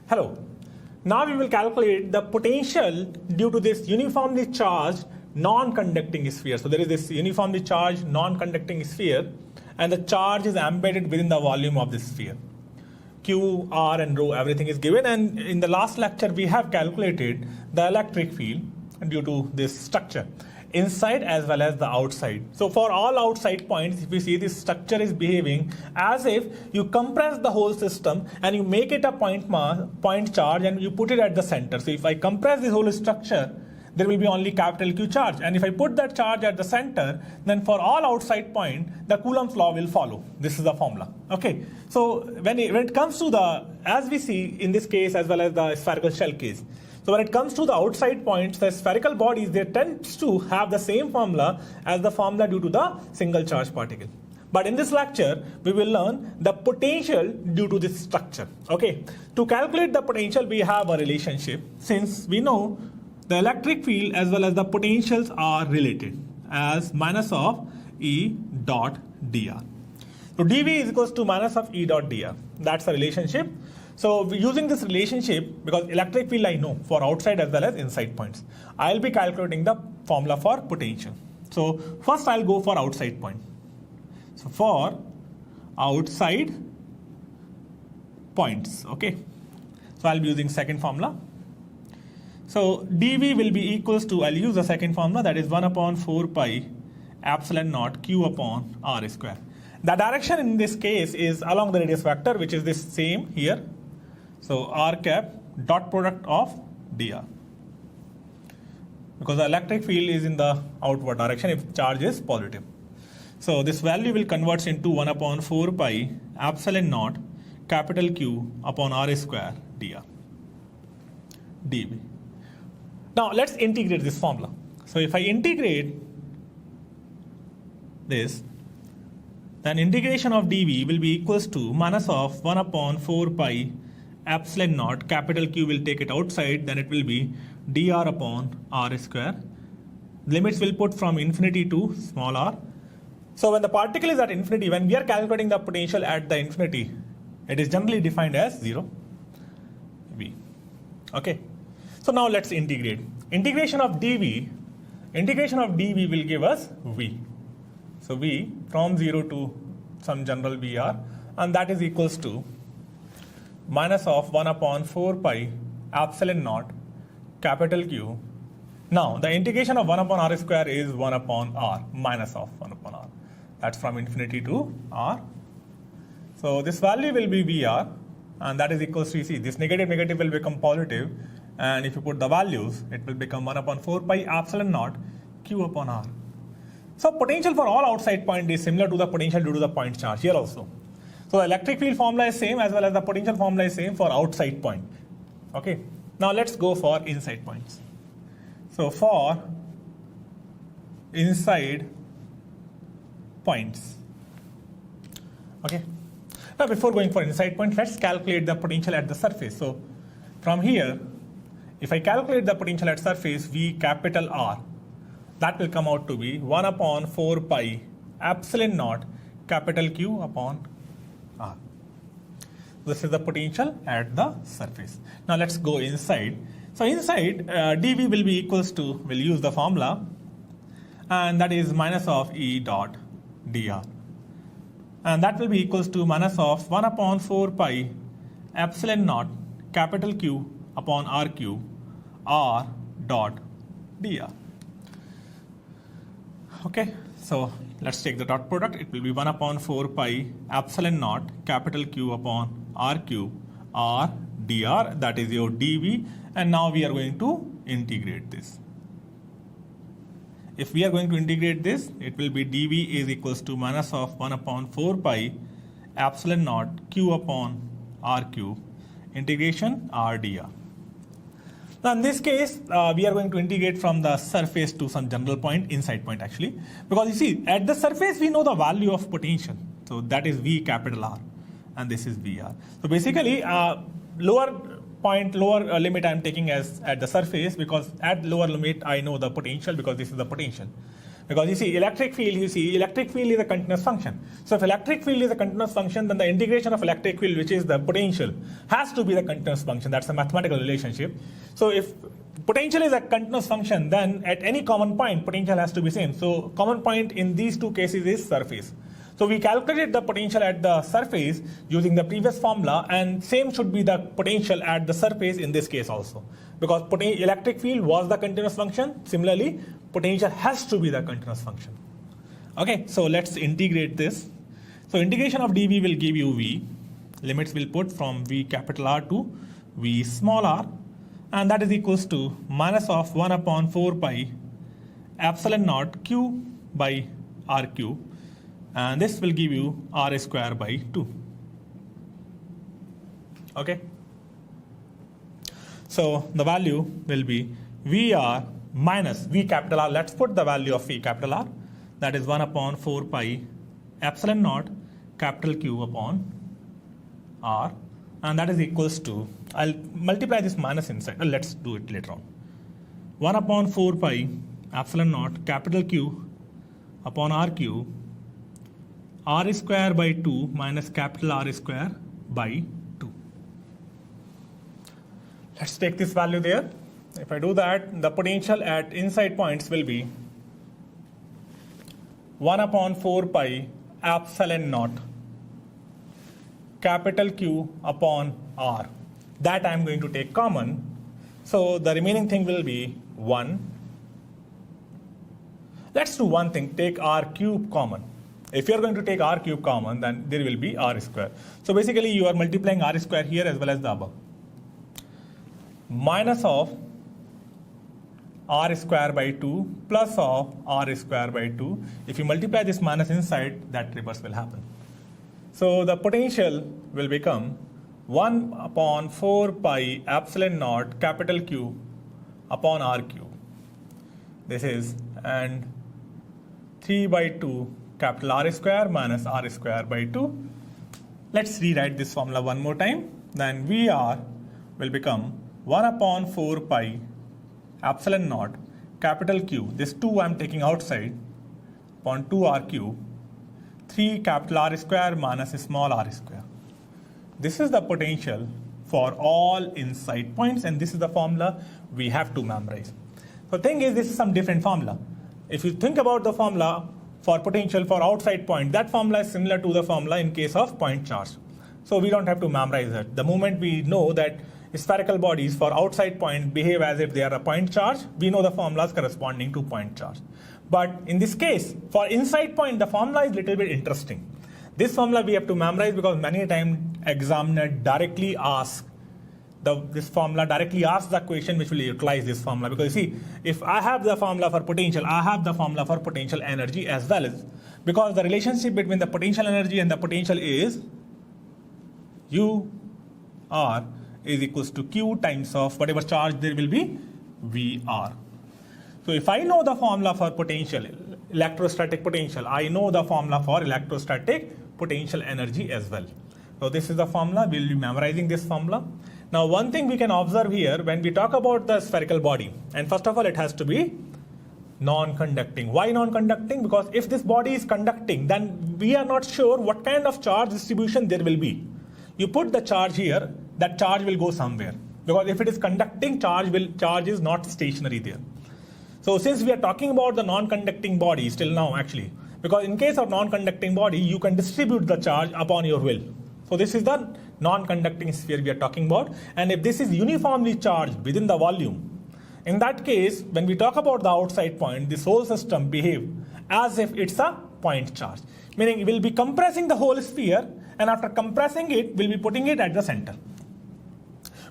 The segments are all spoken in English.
Hello. Now we will calculate the potential due to this uniformly charged non-conducting sphere. So there is this uniformly charged non-conducting sphere and the charge is embedded within the volume of this sphere. Q, R and rho, everything is given, and in the last lecture we have calculated the electric field due to this structure inside as well as the outside. So for all outside points, if you see, this structure is behaving as if you compress the whole system and you make it a point charge and you put it at the center. So if I compress this whole structure, there will be only capital Q charge, and if I put that charge at the center, then for all outside point, the Coulomb's law will follow. This is the formula. Okay. So when it comes to the, as we see in this case as well as the spherical shell case, so when it comes to the outside points, the spherical bodies, they tend to have the same formula as the formula due to the single charge particle. But in this lecture, we will learn the potential due to this structure. Okay. To calculate the potential, we have a relationship, since we know the electric field as well as the potentials are related as minus of E dot dr. So dV is equals to minus of E dot dr. That's the relationship. So using this relationship, because electric field I know for outside as well as inside points, I'll be calculating the formula for potential. So first I'll go for outside point. So for outside points, okay. So I'll be using second formula. So dV will be equals to, I'll use the second formula, that is 1 upon 4 pi epsilon naught q upon r square. The direction in this case is along the radius vector, which is this same here. So r cap dot product of dr, because the electric field is in the outward direction if charge is positive. So this value will convert into 1 upon 4 pi epsilon naught capital Q upon r square dr dV. Now let's integrate this formula. So if I integrate this, then integration of dV will be equals to minus of 1 upon 4 pi epsilon naught, capital Q will take it outside, then it will be dr upon r square. Limits will put from infinity to small r. So when the particle is at infinity, when we are calculating the potential at the infinity, it is generally defined as 0 V. Okay. So now let's integrate. Integration of dV will give us V. So V from 0 to some general VR, and that is equals to minus of 1 upon 4 pi epsilon naught capital Q. Now the integration of 1 upon r square is 1 upon r minus of 1 upon r. That's from infinity to r. So this value will be VR, and that is equals to, you see, this negative will become positive, and if you put the values, it will become 1 upon 4 pi epsilon naught q upon r. So potential for all outside point is similar to the potential due to the point charge here also. So the electric field formula is same as well as the potential formula is same for outside point. Okay. Now let's go for inside points. So for inside points. Okay. Now before going for inside point, let's calculate the potential at the surface. So from here, if I calculate the potential at surface V capital R, that will come out to be 1 upon 4 pi epsilon naught capital Q upon R. This is the potential at the surface. Now let's go inside. So inside, dV will be equals to, we'll use the formula, and that is minus of E dot dr. And that will be equals to minus of 1 upon 4 pi epsilon naught capital Q upon r cube r dot dr. Okay, so let's take the dot product. It will be 1 upon 4 pi epsilon naught capital Q upon r cube r dr, that is your dV, and now we are going to integrate this. If we are going to integrate this, it will be dV is equals to minus of 1 upon 4 pi epsilon naught Q upon r cube integration r dr. Now in this case, we are going to integrate from the surface to some general point, inside point actually, because you see at the surface we know the value of potential. So that is V capital R, and this is VR. So basically lower limit I am taking as at the surface, because at lower limit I know the potential because this is the potential. Because you see, electric field is a continuous function. So if electric field is a continuous function, then the integration of electric field, which is the potential, has to be the continuous function. That's a mathematical relationship. So if potential is a continuous function, then at any common point, potential has to be same. So common point in these two cases is surface. So we calculated the potential at the surface using the previous formula, and same should be the potential at the surface in this case also. Because electric field was the continuous function, similarly, potential has to be the continuous function. Okay, so let's integrate this. So integration of dV will give you V. Limits will put from V capital R to V small r, and that is equals to minus of 1 upon 4 pi epsilon naught Q by R cube. And this will give you R square by 2. Okay. So the value will be VR minus V capital R. Let's put the value of V capital R. That is 1 upon 4 pi epsilon naught capital Q upon R. And that is equals to, I'll multiply this minus inside. Let's do it later on. 1 upon 4 pi epsilon naught capital Q upon R cube, R square by 2 minus capital R square by 2. Let's take this value there. If I do that, the potential at inside points will be 1 upon 4 pi epsilon naught capital Q upon R. That I am going to take common. So the remaining thing will be 1. Let's do one thing, take R cube common. If you are going to take R cube common, then there will be R square. So basically you are multiplying R square here as well as the above. Minus of R square by 2 plus of R square by 2. If you multiply this minus inside, that reverse will happen. So the potential will become 1 upon 4 pi epsilon naught capital Q upon R cube. This is, and 3 by 2 capital R square minus R square by 2. Let's rewrite this formula one more time. Then VR will become 1 upon 4 pi epsilon naught capital Q. This 2 I am taking outside upon 2R cube. 3 capital R square minus small r square. This is the potential for all inside points, and this is the formula we have to memorize. So thing is, this is some different formula. If you think about the formula for potential for outside point, that formula is similar to the formula in case of point charge. So we don't have to memorize it. The moment we know that spherical bodies for outside point behave as if they are a point charge, we know the formulas corresponding to point charge. But in this case, for inside point, the formula is a little bit interesting. This formula we have to memorize because many times examiner directly asks this formula directly asks the question which will utilize this formula. Because you see, if I have the formula for potential, I have the formula for potential energy as well as, because the relationship between the potential energy and the potential is U R is equals to Q times of whatever charge there will be, VR. So if I know the formula for potential, electrostatic potential, I know the formula for electrostatic potential energy as well. So this is the formula, we will be memorizing this formula. Now one thing we can observe here when we talk about the spherical body, and first of all it has to be non-conducting. Why non-conducting? Because if this body is conducting, then we are not sure what kind of charge distribution there will be. You put the charge here, that charge will go somewhere. Because if it is conducting, charge is not stationary there. So since we are talking about the non-conducting body still now actually, because in case of non-conducting body, you can distribute the charge upon your will. So this is the non-conducting sphere we are talking about. And if this is uniformly charged within the volume, in that case, when we talk about the outside point, this whole system behave as if it's a point charge. Meaning we will be compressing the whole sphere, and after compressing it, we'll be putting it at the center.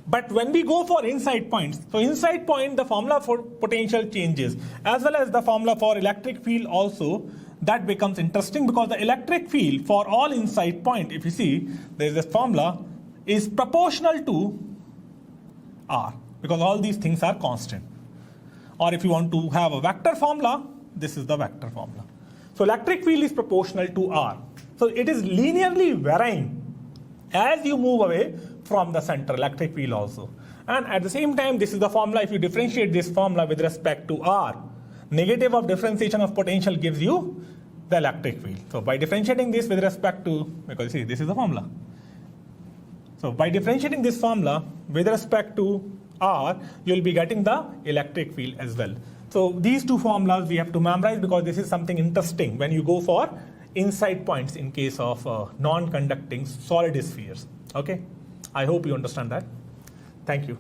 But when we go for inside points, so inside point, the formula for potential changes, as well as the formula for electric field also, that becomes interesting because the electric field for all inside point, if you see, there is this formula, is proportional to R, because all these things are constant. Or if you want to have a vector formula, this is the vector formula. So electric field is proportional to R. So it is linearly varying as you move away from the center, electric field also. And at the same time, this is the formula, if you differentiate this formula with respect to R, negative of differentiation of potential gives you the electric field. So by differentiating this with respect to, because see, this is the formula. So by differentiating this formula with respect to R, you'll be getting the electric field as well. So these two formulas we have to memorize because this is something interesting when you go for insight points in case of non-conducting solid spheres. Okay, I hope you understand that. Thank you.